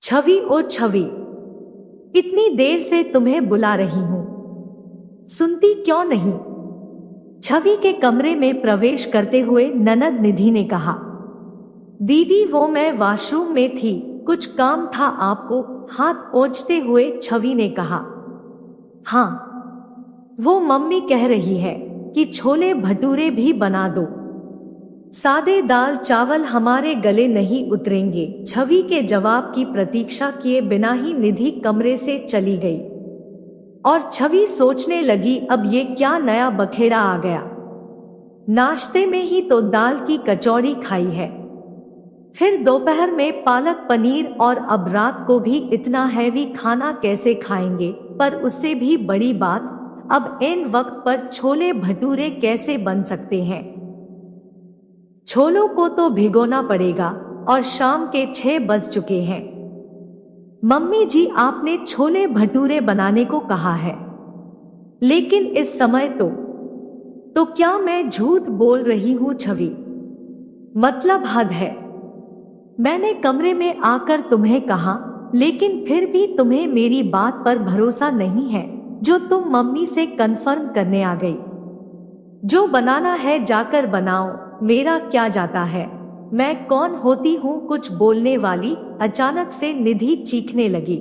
छवि ओ छवि, इतनी देर से तुम्हें बुला रही हूं, सुनती क्यों नहीं। छवि के कमरे में प्रवेश करते हुए ननद निधि ने कहा। दीदी वो मैं वॉशरूम में थी, कुछ काम था आपको, हाथ पोंछते हुए छवि ने कहा। हाँ, वो मम्मी कह रही है कि छोले भटूरे भी बना दो, सादे दाल चावल हमारे गले नहीं उतरेंगे। छवि के जवाब की प्रतीक्षा किए बिना ही निधि कमरे से चली गई और छवि सोचने लगी, अब ये क्या नया बखेड़ा आ गया। नाश्ते में ही तो दाल की कचौड़ी खाई है, फिर दोपहर में पालक पनीर और अब रात को भी इतना हैवी खाना कैसे खाएंगे। पर उससे भी बड़ी बात, अब ऐन वक्त पर छोले भटूरे कैसे बन सकते हैं। छोलों को तो भिगोना पड़ेगा और शाम के 6 बज चुके हैं। मम्मी जी आपने छोले भटूरे बनाने को कहा है, लेकिन इस समय तो क्या मैं झूठ बोल रही हूँ छवि, मतलब हद है। मैंने कमरे में आकर तुम्हें कहा, लेकिन फिर भी तुम्हें मेरी बात पर भरोसा नहीं है, जो तुम मम्मी से कन्फर्म करने आ गई। जो बनाना है जाकर बनाओ, मेरा क्या जाता है, मैं कौन होती हूँ कुछ बोलने वाली। अचानक से निधि चीखने लगी।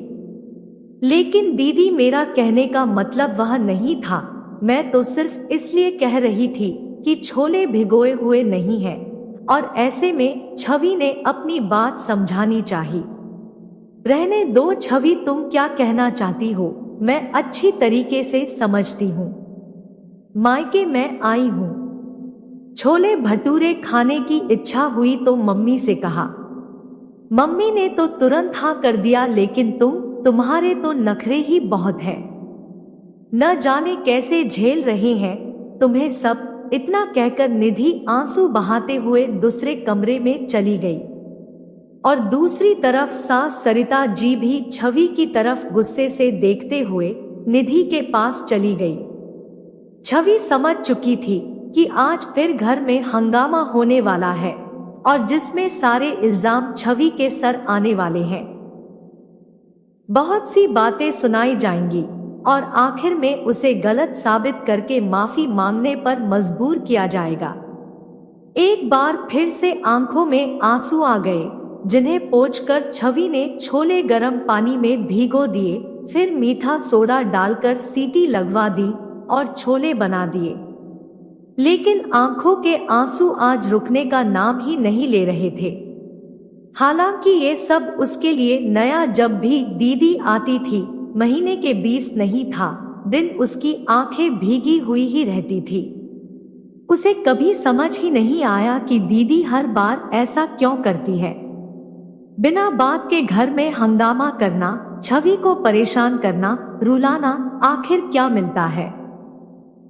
लेकिन दीदी मेरा कहने का मतलब वह नहीं था, मैं तो सिर्फ इसलिए कह रही थी कि छोले भिगोए हुए नहीं हैं, और ऐसे में छवि ने अपनी बात समझानी चाहिए। रहने दो छवि, तुम क्या कहना चाहती हो मैं अच्छी तरीके से समझती हूँ। मायके में आई हूँ, छोले भटूरे खाने की इच्छा हुई तो मम्मी से कहा। मम्मी ने तो तुरंत हाँ कर दिया, लेकिन तुम्हारे तो नखरे ही बहुत हैं, न जाने कैसे झेल रहे हैं तुम्हें सब। इतना कहकर निधि आंसू बहाते हुए दूसरे कमरे में चली गई और दूसरी तरफ सास सरिता जी भी छवि की तरफ गुस्से से देखते हुए निधि के पास चली गई। छवि समझ चुकी थी कि आज फिर घर में हंगामा होने वाला है और जिसमें सारे इल्जाम छवि के सर आने वाले हैं। बहुत सी बातें सुनाई जाएंगी और आखिर में उसे गलत साबित करके माफी मांगने पर मजबूर किया जाएगा। एक बार फिर से आंखों में आंसू आ गए, जिन्हें पोंछकर छवि ने छोले गर्म पानी में भिगो दिए, फिर मीठा सोडा डालकर सीटी लगवा दी और छोले बना दिए। लेकिन आंखों के आंसू आज रुकने का नाम ही नहीं ले रहे थे। हालांकि ये सब उसके लिए नया, जब भी दीदी आती थी महीने के 20 नहीं था दिन, उसकी आंखें भीगी हुई ही रहती थी। उसे कभी समझ ही नहीं आया कि दीदी हर बार ऐसा क्यों करती है। बिना बात के घर में हंगामा करना, छवि को परेशान करना, रुलाना, आखिर क्या मिलता है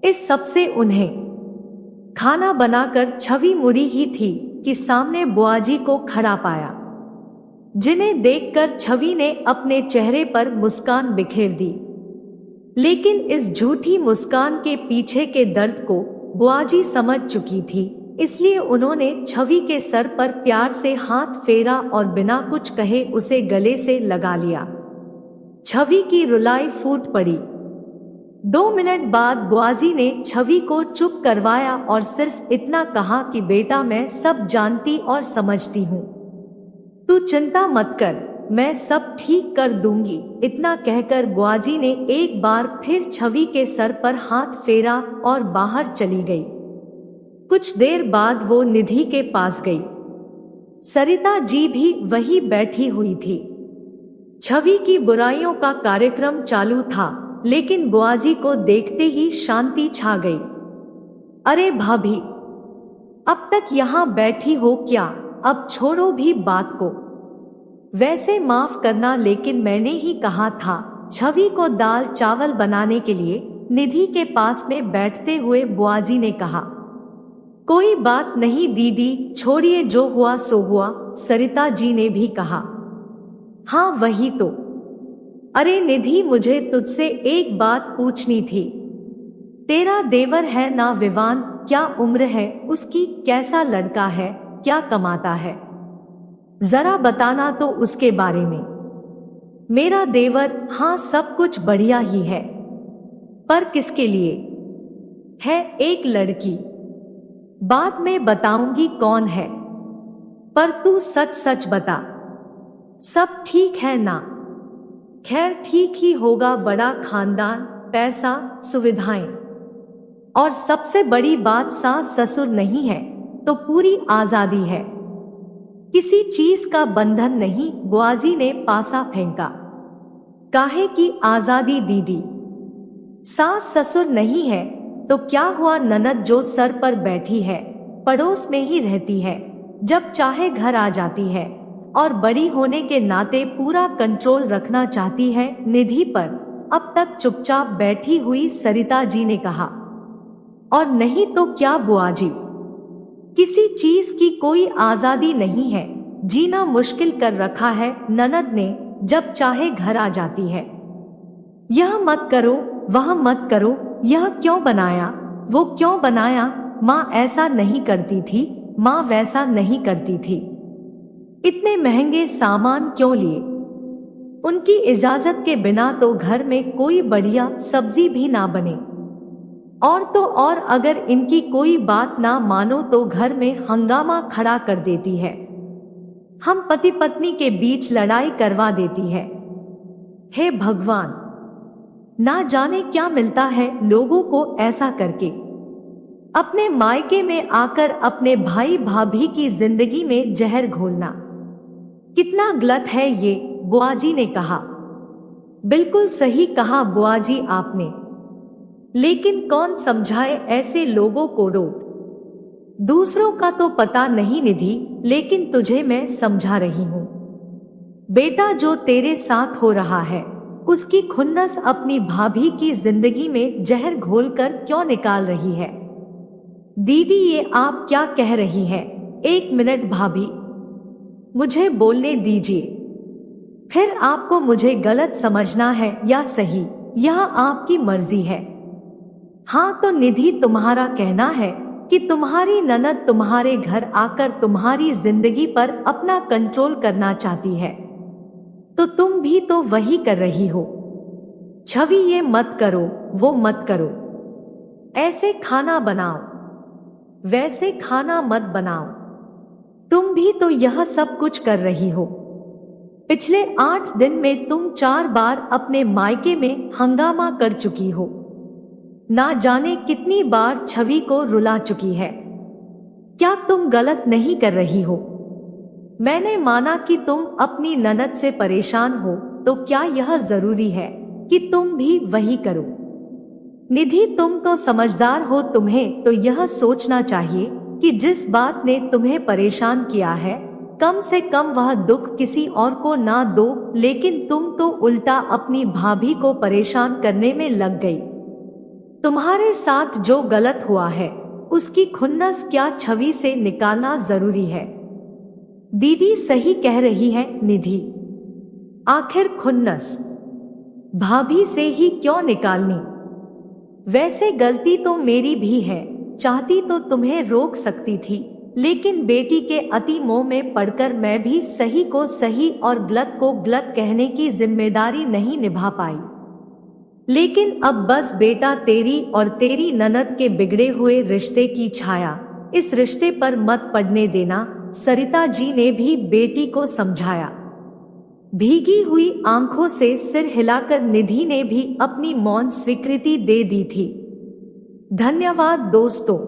इस सब से उन्हें। खाना बनाकर छवि मुड़ी ही थी कि सामने बुआजी को खड़ा पाया, जिन्हें देखकर छवि ने अपने चेहरे पर मुस्कान बिखेर दी। लेकिन इस झूठी मुस्कान के पीछे के दर्द को बुआजी समझ चुकी थी, इसलिए उन्होंने छवि के सर पर प्यार से हाथ फेरा और बिना कुछ कहे उसे गले से लगा लिया। छवि की रुलाई फूट पड़ी। 2 मिनट बाद बुआजी ने छवि को चुप करवाया और सिर्फ इतना कहा कि बेटा मैं सब जानती और समझती हूँ, तू चिंता मत कर, मैं सब ठीक कर दूंगी। इतना कहकर बुआजी ने एक बार फिर छवि के सर पर हाथ फेरा और बाहर चली गई। कुछ देर बाद वो निधि के पास गई। सरिता जी भी वही बैठी हुई थी। छवि की बुराइयों का कार्यक्रम चालू था, लेकिन बुआजी को देखते ही शांति छा गई। अरे भाभी, अब तक यहाँ बैठी हो क्या, अब छोड़ो भी बात को। वैसे माफ करना, लेकिन मैंने ही कहा था। छवि को दाल चावल बनाने के लिए निधि के पास में बैठते हुए बुआजी ने कहा। कोई बात नहीं दीदी, छोड़िए, जो हुआ सो हुआ, सरिता जी ने भी कहा। हाँ वही तो। अरे निधि, मुझे तुझसे एक बात पूछनी थी। तेरा देवर है ना विवान, क्या उम्र है उसकी, कैसा लड़का है, क्या कमाता है, जरा बताना तो उसके बारे में। मेरा देवर, हाँ सब कुछ बढ़िया ही है। पर किसके लिए? है एक लड़की। बाद में बताऊंगी कौन है, पर तू सच सच बता, सब ठीक है ना? खैर ठीक ही होगा, बड़ा खानदान, पैसा, सुविधाएं, और सबसे बड़ी बात सास ससुर नहीं है तो पूरी आजादी है, किसी चीज का बंधन नहीं। बुआजी ने पासा फेंका। काहे की आजादी दीदी? सास ससुर नहीं है तो क्या हुआ? ननद जो सर पर बैठी है, पड़ोस में ही रहती है, जब चाहे घर आ जाती है, और बड़ी होने के नाते पूरा कंट्रोल रखना चाहती है निधि पर, अब तक चुपचाप बैठी हुई सरिता जी ने कहा। और नहीं तो क्या बुआजी, किसी चीज की कोई आजादी नहीं है, जीना मुश्किल कर रखा है ननद ने, जब चाहे घर आ जाती है। यह मत करो, वह मत करो, यह क्यों बनाया, वो क्यों बनाया, माँ ऐसा नहीं करती थी, माँ वैसा नहीं करती थी, इतने महंगे सामान क्यों लिए, उनकी इजाजत के बिना तो घर में कोई बढ़िया सब्जी भी ना बने, और तो और अगर इनकी कोई बात ना मानो तो घर में हंगामा खड़ा कर देती है, हम पति पत्नी के बीच लड़ाई करवा देती है। हे भगवान, ना जाने क्या मिलता है लोगों को ऐसा करके, अपने मायके में आकर अपने भाई भाभी की जिंदगी में जहर घोलना, कितना गलत है ये, बुआजी ने कहा। बिल्कुल सही कहा बुआजी आपने, लेकिन कौन समझाए ऐसे लोगों को? रोक दूसरों का तो पता नहीं निधि, लेकिन तुझे मैं समझा रही हूं। बेटा जो तेरे साथ हो रहा है, उसकी खुन्नस अपनी भाभी की जिंदगी में जहर घोलकर क्यों निकाल रही है? दीदी ये आप क्या कह रही है? एक मिनट भाभी, मुझे बोलने दीजिए, फिर आपको मुझे गलत समझना है या सही, यह आपकी मर्जी है। हाँ तो निधि, तुम्हारा कहना है कि तुम्हारी ननद तुम्हारे घर आकर तुम्हारी जिंदगी पर अपना कंट्रोल करना चाहती है, तो तुम भी तो वही कर रही हो। छवि ये मत करो, वो मत करो, ऐसे खाना बनाओ, वैसे खाना मत बनाओ, तुम भी तो यह सब कुछ कर रही हो। पिछले 8 दिन में तुम 4 बार अपने मायके में हंगामा कर चुकी हो, ना जाने कितनी बार छवि को रुला चुकी है। क्या तुम गलत नहीं कर रही हो? मैंने माना कि तुम अपनी ननद से परेशान हो, तो क्या यह जरूरी है कि तुम भी वही करो? निधि तुम तो समझदार हो, तुम्हें तो यह सोचना चाहिए कि जिस बात ने तुम्हें परेशान किया है, कम से कम वह दुख किसी और को ना दो, लेकिन तुम तो उल्टा अपनी भाभी को परेशान करने में लग गई। तुम्हारे साथ जो गलत हुआ है, उसकी खुन्नस क्या छवि से निकालना जरूरी है? दीदी सही कह रही है निधि, आखिर खुन्नस भाभी से ही क्यों निकालनी? वैसे गलती तो मेरी भी है, चाहती तो तुम्हें रोक सकती थी, लेकिन बेटी के अति मोह में पड़कर मैं भी सही को सही और गलत को गलत कहने की जिम्मेदारी नहीं निभा पाई। लेकिन अब बस बेटा, तेरी और तेरी ननद के बिगड़े हुए रिश्ते की छाया इस रिश्ते पर मत पड़ने देना, सरिता जी ने भी बेटी को समझाया। भीगी हुई आंखों से सिर हिलाकर निधि ने भी अपनी मौन स्वीकृति दे दी थी। धन्यवाद दोस्तों।